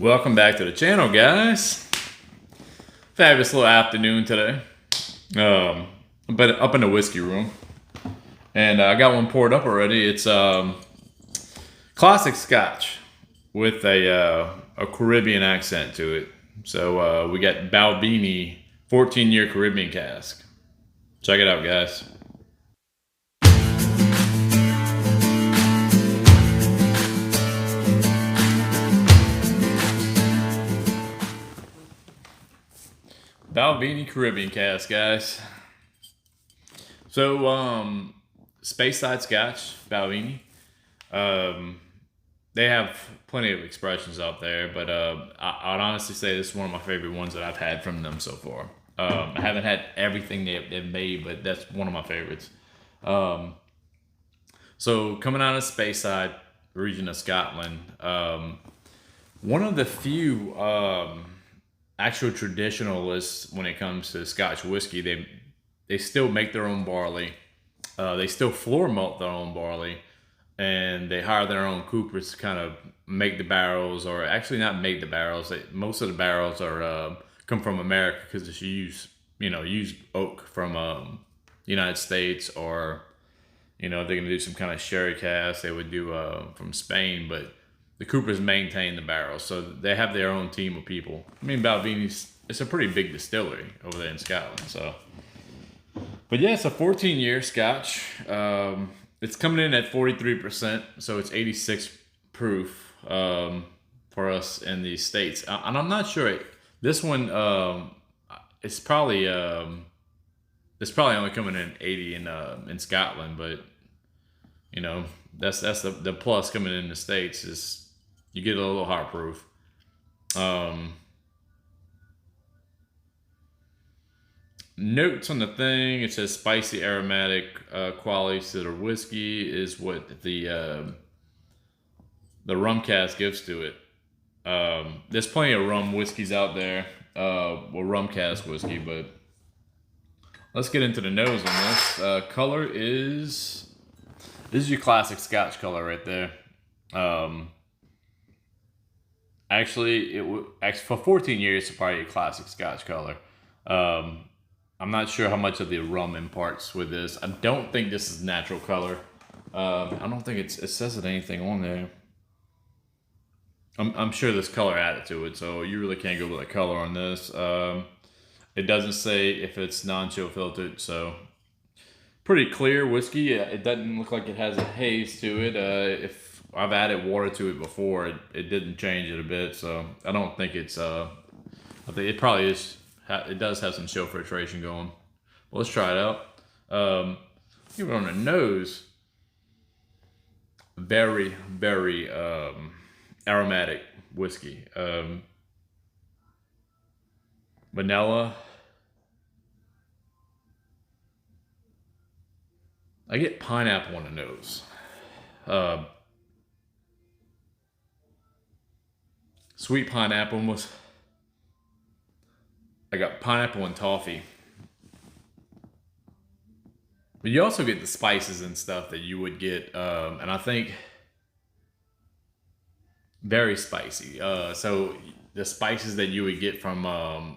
Welcome back to the channel, guys. Fabulous little afternoon today. But up in the whiskey room, and I got one poured up already. It's classic Scotch with a Caribbean accent to it. So we got Balvenie 14-year Caribbean Cask. Check it out, guys. Balvenie Caribbean Cask, guys. So, Speyside Scotch, Balvenie. They have plenty of expressions out there, but I'd honestly say this is one of my favorite ones that I've had from them so far. I haven't had everything they've made, but that's one of my favorites. So, coming out of Speyside, region of Scotland, one of the few actual traditionalists when it comes to Scotch whiskey. They still make their own barley. They still floor malt their own barley, and they hire their own coopers to kind of make the barrels, or actually not make the barrels. Most of the barrels are come from America because they use oak from United States, or they're gonna do some kind of sherry cask they would do from Spain, but the coopers maintain the barrels, so they have their own team of people. I mean, Balvenie's, it's a pretty big distillery over there in Scotland, so. But yeah, it's a 14-year Scotch. It's coming in at 43%, so it's 86 proof for us in the States. And I'm not sure, this one, it's probably only coming in 80 in Scotland, but that's the plus coming in the States is you get a little hot proof. Notes on the thing, it says spicy aromatic qualities to the whiskey is what the rum cask gives to it. There's plenty of rum whiskeys out there, rum cask whiskey, but let's get into the nose on this. Color this is your classic Scotch color right there. Actually, for 14 years, it's probably a classic Scotch color. I'm not sure how much of the rum imparts with this. I don't think this is natural color. I don't think it says it anything on there. I'm sure there's color added to it, so you really can't go with the color on this. It doesn't say if it's non-chill filtered, so pretty clear whiskey. It doesn't look like it has a haze to it. If I've added water to it before, it didn't change it a bit, so I don't think it's I think it probably is. It does have some chill filtration going. Well, let's try it out. Give it on the nose. Very, very aromatic whiskey. Vanilla. I get pineapple on the nose. Sweet pineapple almost. I got pineapple and toffee. But you also get the spices and stuff that you would get, and I think very spicy. So the spices that you would get from a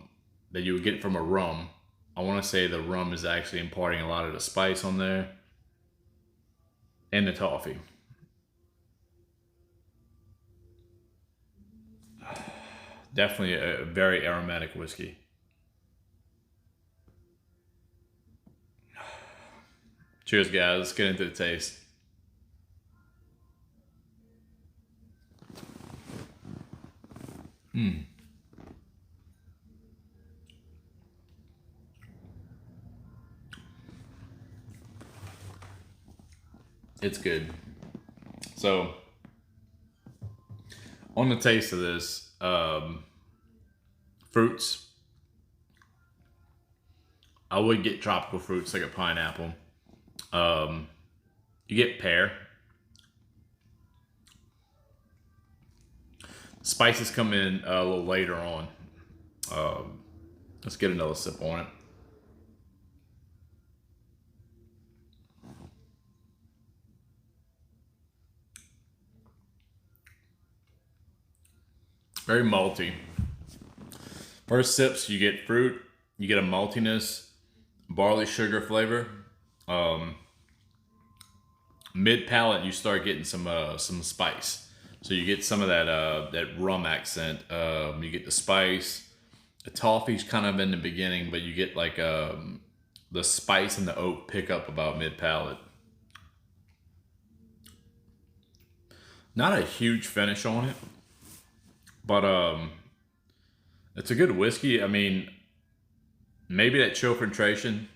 rum, I want to say the rum is actually imparting a lot of the spice on there, and the toffee. Definitely a very aromatic whiskey. Cheers, guys. Let's get into the taste. It's good. So, on the taste of this, fruits. I would get tropical fruits like a pineapple. You get pear. Spices come in a little later on. Let's get another sip on it. Very malty. First sips, you get fruit, you get a maltiness, barley sugar flavor. Mid palate, you start getting some spice. So you get some of that rum accent. You get the spice. The toffee's kind of in the beginning, but you get like the spice and the oak pick up about mid palate. Not a huge finish on it, but it's a good whiskey. I mean, maybe that chill filtration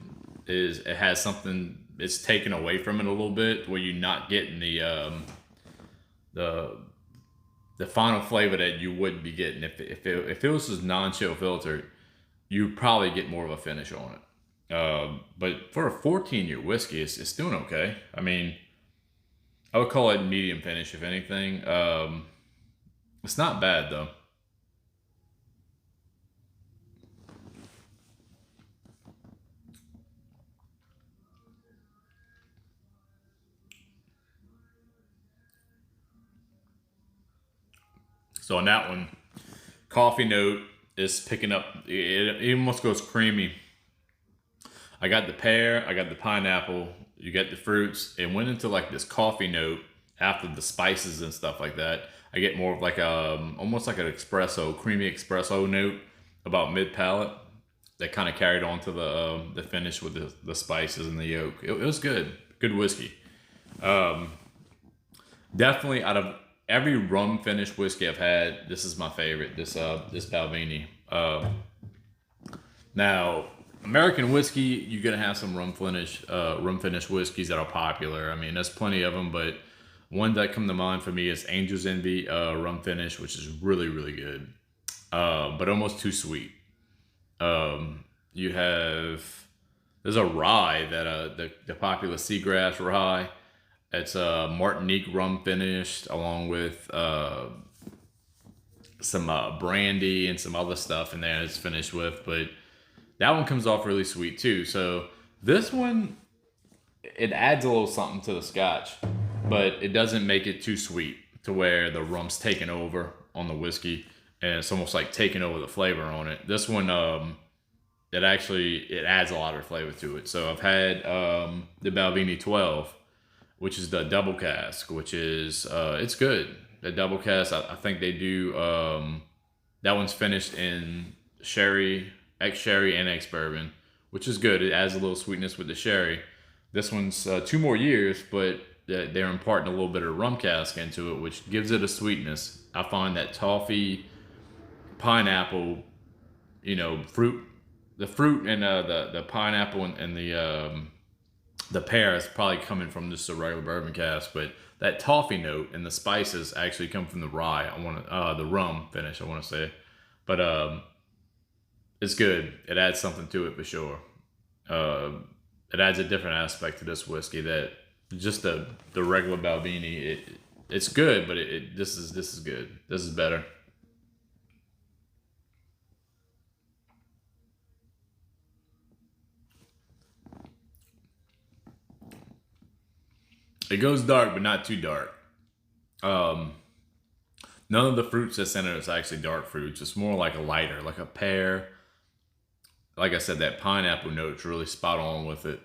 it has something, it's taken away from it a little bit, where you're not getting the final flavor that you would be getting if it was just non-chill filtered. You probably get more of a finish on it. But for a 14-year whiskey, it's doing okay. I mean, I would call it medium finish, if anything. It's not bad, though. So on that one, coffee note is picking up. It almost goes creamy. I got the pear, I got the pineapple, you get the fruits. It went into like this coffee note after the spices and stuff like that. I get more of like almost like an espresso, creamy espresso note about mid palate that kind of carried on to the finish with the spices and the yolk. It was good whiskey. Definitely out of every rum finished whiskey I've had, this is my favorite. This Balvenie. Now, American whiskey, you're gonna have some rum finished whiskeys that are popular. I mean, there's plenty of them, but one that come to mind for me is Angel's Envy rum finish, which is really, really good, but almost too sweet. There's a rye that the popular seagrass rye. It's a Martinique rum finished, along with some brandy and some other stuff in there it's finished with, but that one comes off really sweet too. So this one, it adds a little something to the scotch, but it doesn't make it too sweet to where the rum's taking over on the whiskey and it's almost like taking over the flavor on it. This one, it adds a lot of flavor to it. So I've had the Balvenie 12, which is the double cask, which is it's good. The double cask, I think they do. That one's finished in sherry, ex-sherry, and ex-bourbon, which is good. It adds a little sweetness with the sherry. This one's 2 more years, but they're imparting a little bit of rum cask into it, which gives it a sweetness. I find that toffee, pineapple, fruit, the fruit and the pineapple and the pear is probably coming from just a regular bourbon cask, but that toffee note and the spices actually come from the rye. The rum finish, I want to say, but it's good. It adds something to it for sure. It adds a different aspect to this whiskey that just the regular Balvenie. It's good, but this is good. This is better. It goes dark, but not too dark. None of the fruits that's in it is actually dark fruits. It's more like a lighter, like a pear. Like I said, that pineapple note's really spot on with it,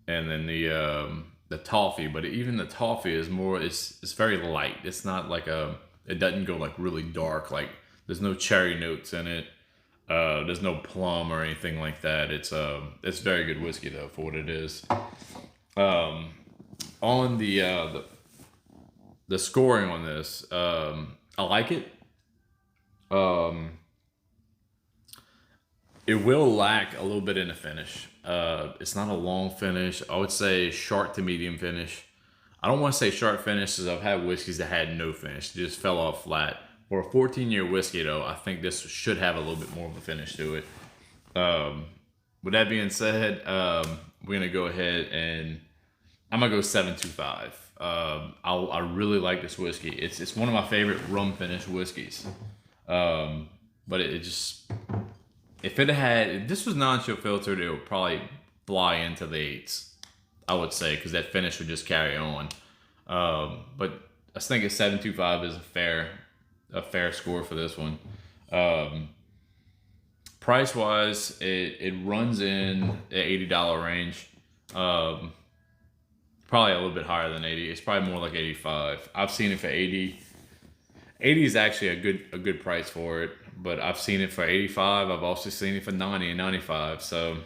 and then the toffee. But even the toffee is more. It's very light. It's not like it doesn't go like really dark. Like there's no cherry notes in it. There's no plum or anything like that. It's very good whiskey though for what it is. On the scoring on this, I like it. It will lack a little bit in the finish. It's not a long finish. I would say short to medium finish. I don't want to say sharp finish because I've had whiskeys that had no finish. They just fell off flat. For a 14-year whiskey, though, I think this should have a little bit more of a finish to it. With that being said, we're going to go ahead and I'm going to go 7.25. I really like this whiskey. It's one of my favorite rum finished whiskeys. But it just, if this was non-chill filtered, it would probably fly into the 8s, I would say, because that finish would just carry on. But I think a 7.25 is a a fair score for this one. Price wise, it runs in the $80 range. Probably a little bit higher than 80. It's probably more like 85. I've seen it for 80. 80 is actually a good price for it, but I've seen it for 85. I've also seen it for 90 and 95. So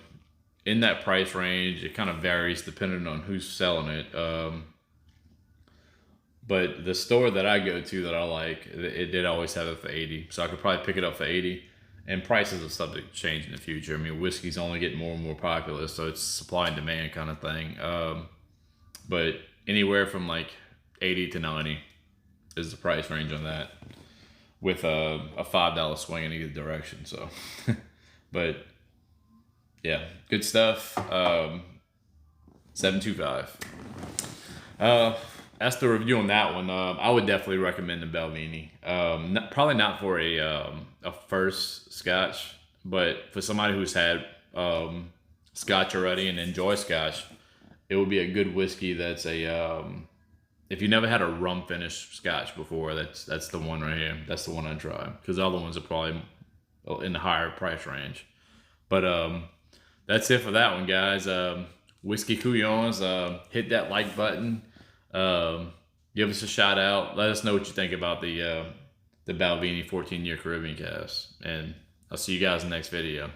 in that price range, it kind of varies depending on who's selling it. But the store that I go to that I like, it did always have it for 80. So I could probably pick it up for 80. And prices are subject to change in the future. I mean, whiskey's only getting more and more popular, so it's supply and demand kind of thing. But anywhere from like 80 to 90 is the price range on that, with a $5 swing in either direction. So, but yeah, good stuff. 725. That's the review on that one. I would definitely recommend the Balvenie. Probably not for a first Scotch, but for somebody who's had Scotch already and enjoys Scotch, it would be a good whiskey. That's if you never had a rum finished Scotch before, that's the one right here. That's the one I'd try, because the other ones are probably in the higher price range. But that's it for that one, guys. Whiskey Couyons. Hit that like button. Give us a shout out. Let us know what you think about the Balvenie 14-year Caribbean Cask. And I'll see you guys in the next video.